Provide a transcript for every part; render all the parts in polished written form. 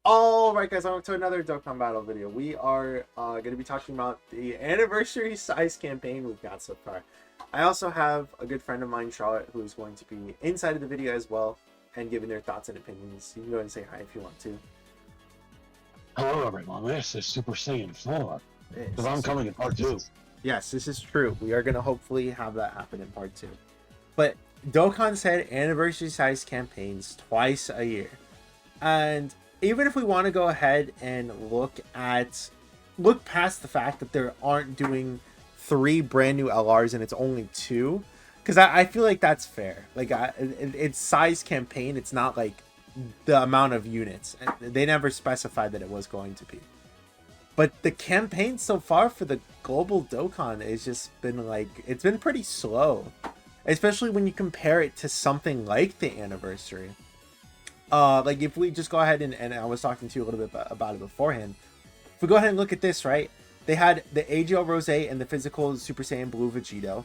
Alright guys, welcome to another Dokkan Battle video. We are going to be talking about the anniversary size campaign we've got so far. I also have a good friend of mine, Charlotte, who is going to be inside of the video as well and giving their thoughts and opinions. You can go ahead and say hi if you want to. Hello everyone, this is Super Saiyan 4. Yes, Because I'm coming in part 2. Yes, this is true. We are going to hopefully have that happen in part 2. But Dokkan said anniversary size campaigns twice a year. And even if we want to go ahead and look past the fact that they aren't doing 3 brand new LRs and it's only 2, because I feel like that's fair. Like it's size campaign. It's not like the amount of units. They never specified that it was going to be. But the campaign so far for the global Dokkan has just been like, it's been pretty slow, especially when you compare it to something like the anniversary. Like if we just go ahead and I was talking to you a little bit about it beforehand. If we go ahead and look at this, right? They had the AGL Rose and the physical Super Saiyan Blue Vegito.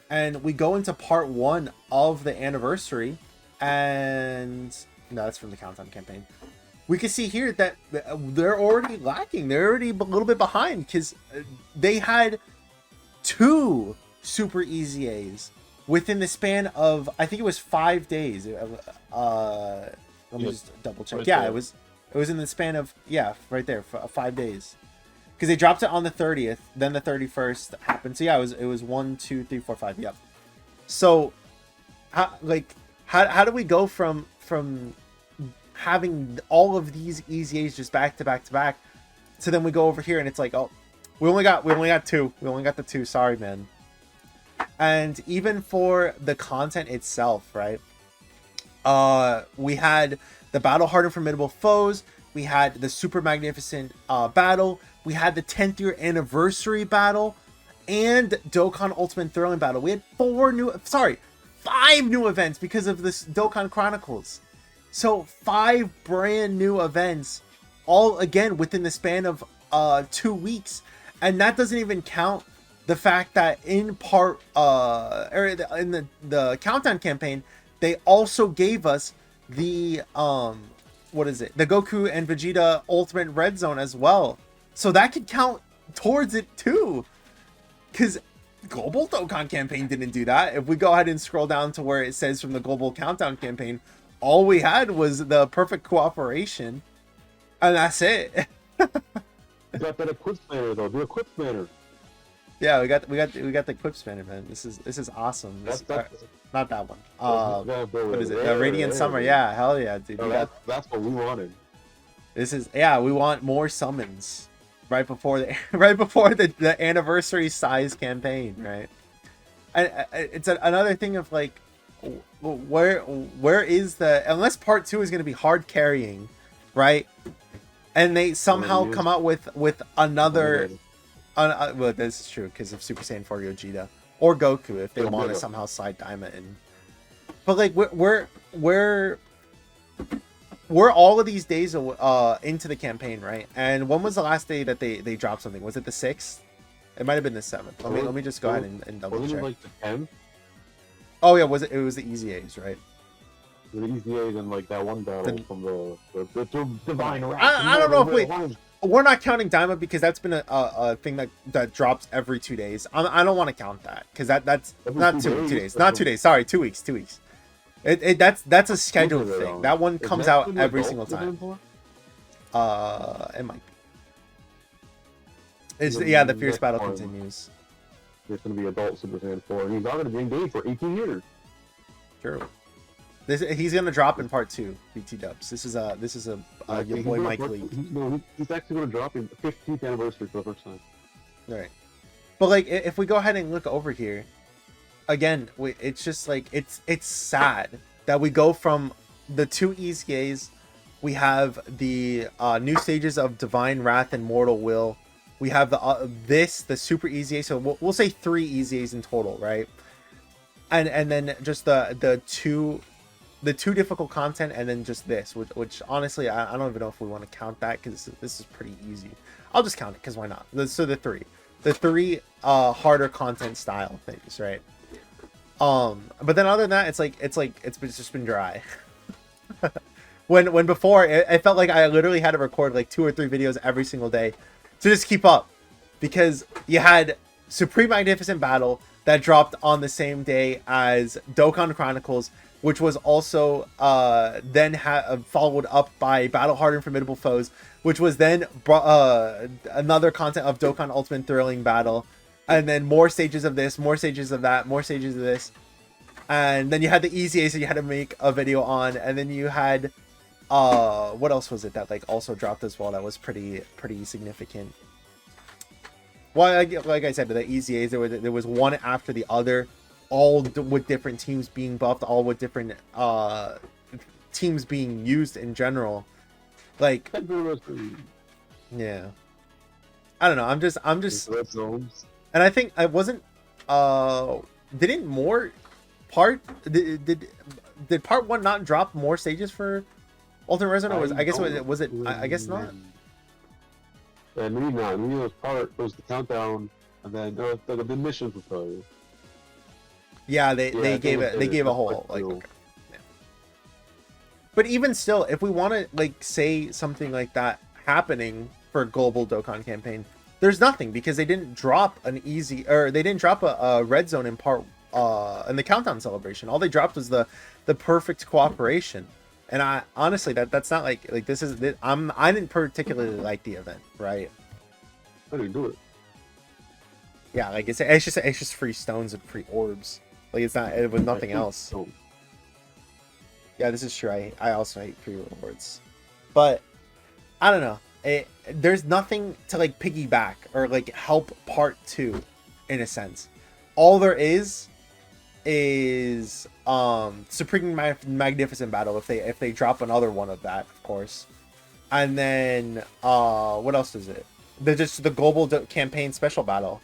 And we go into part 1 of the anniversary. And no, that's from the Countdown campaign. We can see here that they're already lacking. They're already a little bit behind because they had 2 Super Easy A's within the span of, I think it was 5 days. Let me just double check. Yeah, it was in the span of, yeah, right there, for 5 days. Because they dropped it on the 30th, then the 31st happened. So yeah, it was 1, 2, 3, 4, 5. Yep. So how do we go from having all of these Easy A's just back to back to back to then we go over here and it's like, oh, we only got 2. We only got the 2. Sorry, man. And even for the content itself, right? We had the Battle Hardened Formidable Foes. We had the Super Magnificent Battle. We had the 10th year anniversary battle. And Dokkan Ultimate Thrilling Battle. We had 5 new events because of this Dokkan Chronicles. So 5 brand new events, all again within the span of 2 weeks. And that doesn't even count the fact that in part or in the Countdown campaign, they also gave us the the Goku and Vegeta Ultimate Red Zone as well. So that could count towards it too. Because Global Dokkan campaign didn't do that. If we go ahead and scroll down to where it says from the Global Countdown campaign, all we had was the perfect cooperation. And that's it. You got that equip spanner though, the equip spanner. Yeah, we got the equip spanner, man. This is awesome. Not that one. What is it? The Radiant Summer. Yeah, hell yeah, dude. That's what we wanted. This is, yeah, we want more summons right before the anniversary size campaign, right? And it's another thing of like, where is the, unless part 2 is going to be hard carrying, right? And they somehow come out with another. Well, this is true because of Super Saiyan 4 Gogeta or Goku if they want to somehow slide Daima in. But like we're all of these days into the campaign, right? And when was the last day that they dropped something? Was it the 6th? It might have been the 7th. Let me just go ahead and double check. Like the 10th? Oh yeah, it was the Easy A's, right? The Easy A's and like that one battle from the Divine Wrath. I don't know if we're not counting Daima because that's been a thing that drops every 2 days. I don't want to count that because that's every not 2 days. Not 2 days. Sorry, 2 weeks. 2 weeks. That's a scheduled thing. That one comes out every single time. It might be. It's, yeah, the Fierce Battle continues. It's gonna be Adult Super Saiyan 4, and he's already been game for 18 years. True. He's gonna drop in part 2. BT Dubs. This is your boy Mike Lee. He's actually gonna drop in the 15th anniversary for the first time. All right, but like if we go ahead and look over here, again, it's just like it's sad that we go from the 2 Easy A's. We have the new stages of Divine Wrath and Mortal Will. We have the Super Easy A. So we'll say 3 Easy A's in total, right? And then just the two difficult content, and then just this, which honestly I don't even know if we want to count that because this is pretty easy. I'll just count it because why not? So the three harder content style things, right? But then other than that, it's just been dry. When before it felt like I literally had to record like 2 or 3 videos every single day to just keep up, because you had Supreme Magnificent Battle that dropped on the same day as Dokkan Chronicles, which was also then followed up by Battle Hardened Formidable Foes, which was then another content of Dokkan Ultimate Thrilling Battle, and then more stages of this, more stages of that, more stages of this, and then you had the Easy Ace that you had to make a video on, and then you had what else was it that like also dropped as well that was pretty significant? Well, like I said, the Easy A's, there was one after the other, all with different teams being buffed, all with different teams being used in general. Like, yeah, I don't know. I'm just, and I think I wasn't. Didn't more did part 1 not drop more stages for Ultimate Resident? I guess I guess not. And maybe was was the countdown, and then the missions were probably. Yeah, they gave a whole like. Okay. Yeah. But even still, if we want to like say something like that happening for Global Dokkan campaign, there's nothing, because they didn't drop they didn't drop a red zone in part in the countdown celebration. All they dropped was the perfect cooperation. And I honestly, that's not like this is I didn't particularly like the event, right? I didn't do it. Yeah, like it's just free stones and free orbs. Like it was nothing else. Yeah, this is true. I also hate free rewards, but I don't know. There's nothing to like piggyback or like help part 2, in a sense. All there is Supreme Magnificent Battle, if they drop another one of that, of course. And then what else is it? Just the Global Campaign Special Battle.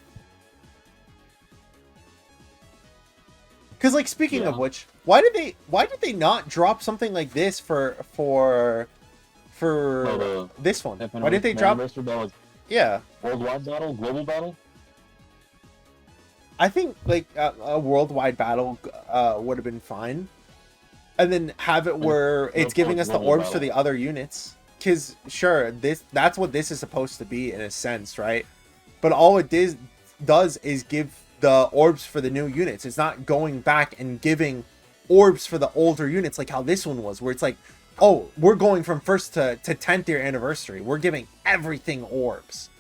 Because like speaking of which, why did they not drop something like this for this one? Why didn't they drop? Yeah. Worldwide battle, global battle. I think like a worldwide battle would have been fine, and then have it where it's giving us the orbs for the other units. Because sure, that's what this is supposed to be in a sense, right? But all it does is give the orbs for the new units. It's not going back and giving orbs for the older units like how this one was, where it's like, oh, we're going from 1st to 10th year anniversary. We're giving everything orbs.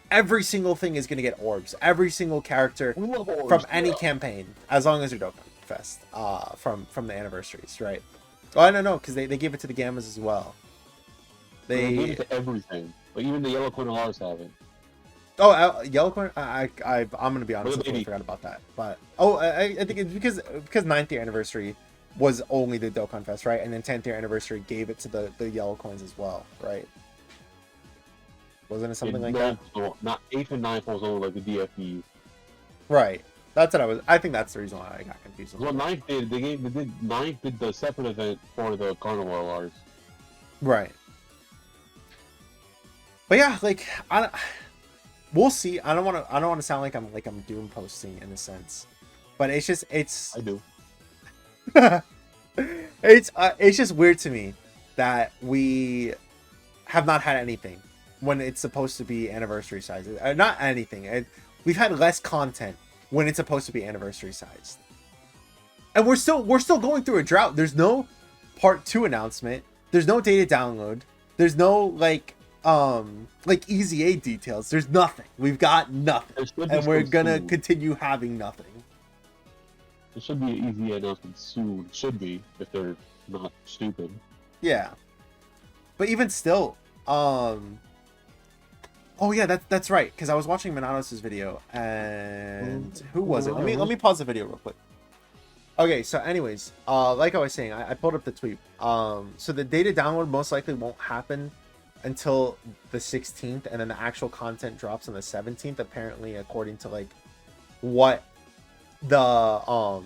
Every single thing is going to get orbs. Every single character from any campaign, as long as you're Dokkan Fest, from the anniversaries, right? Oh, I don't know, because they gave it to the Gammas as well. They gave it to everything, but even the Yellow Coin Alars haven't. Oh, Yellow Coin. I'm gonna be honest, I totally forgot about that. But I think it's because 9th year anniversary was only the Dokkan Fest, right? And then 10th year anniversary gave it to the Yellow Coins as well, right? Wasn't it something like that? Not 8th and 9th was only like the DFE. Right. That's what I think that's the reason why I got confused. Well, 9th did. They did 9th did the separate event for the Carnival Alars. Right. But yeah, like we'll see. I don't want to sound like I'm doom posting in a sense, but it's I do. it's just weird to me that we have not had anything when it's supposed to be anniversary sizes. Not anything. We've had less content when it's supposed to be anniversary sized, and we're still going through a drought. There's no part 2 announcement. There's no data download. There's no like Easy A details. There's nothing. We've got nothing, and we're gonna continue having nothing. There should be an Easy A announcement soon. Should be, if they're not stupid. Yeah, but even still, oh yeah, that's right. Because I was watching Minatos' video, and who was it? Let me pause the video real quick. Okay, so anyways, like I was saying, I pulled up the tweet. So the data download most likely won't happen until the 16th, and then the actual content drops on the 17th, apparently, according to like what the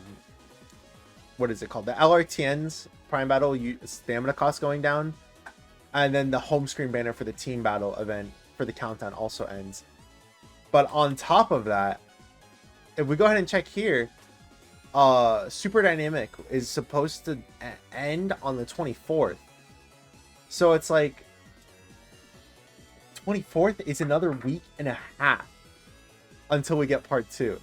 what is it called, the LRTN's Prime Battle stamina cost going down, and then the home screen banner for the team battle event for the countdown also ends. But on top of that, if we go ahead and check here, Super Dynamic is supposed to end on the 24th, So it's like 24th is another week and a half until we get part 2.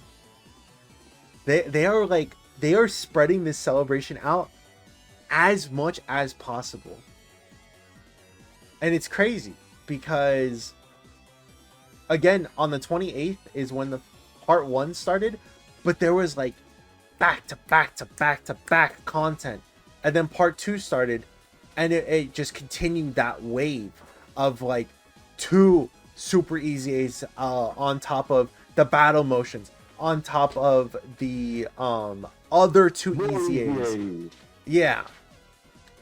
They are spreading this celebration out as much as possible. And it's crazy because again, on the 28th is when the part 1 started, but there was like back to back to back to back content. And then part 2 started, and it just continued that wave of like 2 super easy A's on top of the battle motions, on top of the other 2 easy A's. Yeah.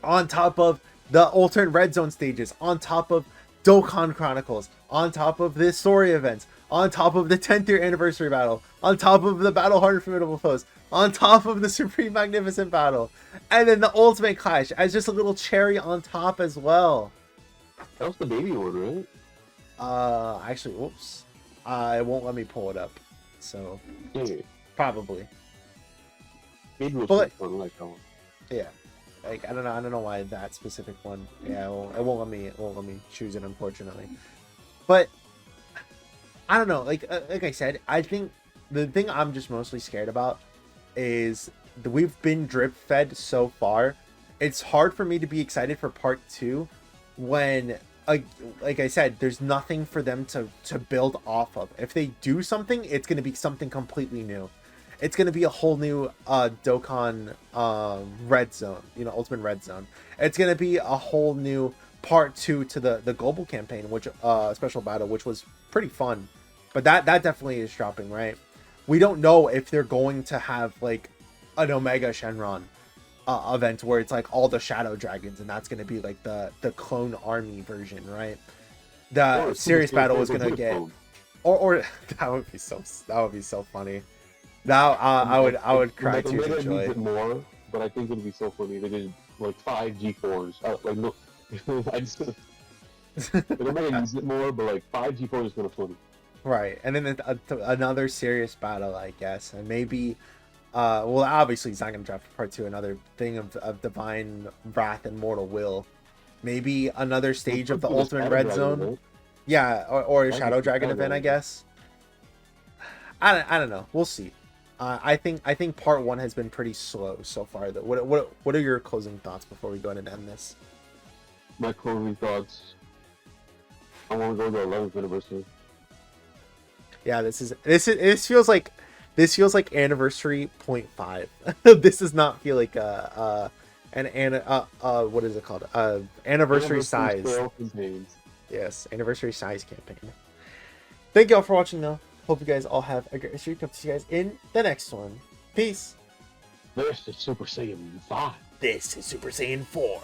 On top of the alternate red zone stages, on top of Dokkan Chronicles, on top of the story events, on top of the 10th year anniversary battle, on top of the Battle Hard Formidable Foes, on top of the Supreme Magnificent Battle, and then the Ultimate Clash as just a little cherry on top as well. That was the baby one, right? Actually, whoops. It won't let me pull it up. So, Yeah. probably. Baby was But- fun, I like that one. Yeah. Like, I don't know why that specific one. Yeah, it won't let me choose it, unfortunately. But I don't know. Like I said, I think the thing I'm just mostly scared about is that we've been drip fed so far. It's hard for me to be excited for part 2 when, like I said, there's nothing for them to build off of. If they do something, it's going to be something completely new. It's going to be a whole new Dokkan Red Zone, Ultimate Red Zone. It's going to be a whole new part 2 to the global campaign, which special battle, which was pretty fun. But that definitely is dropping, right? We don't know if they're going to have like an Omega Shenron event where it's like all the Shadow Dragons, and that's going to be like the clone army version, right? The serious battle is going to get, or that would be so funny. Now I would cry too. Needs it more, but I think it'd be so funny. They did like 5 G4s. Like no, I just they might use it more, but like 5 G4s is kind of funny. Right, and then another serious battle, I guess, and maybe, well, obviously he's not gonna drop part 2. Another thing of divine wrath and mortal will, maybe another stage of the ultimate red zone. Event. Yeah, or a Shadow Dragon event, I guess. I don't know. We'll see. I think part 1 has been pretty slow so far. Though, what are your closing thoughts before we go ahead and end this? My closing thoughts. I want to go to the 11th anniversary. Yeah, this feels like anniversary 0.5. This does not feel like what is it called? Anniversary size. Yes, anniversary size campaign. Thank y'all for watching though. Hope you guys all have a great streak. Hope to see you guys in the next one. Peace. This is Super Saiyan 5. This is Super Saiyan 4.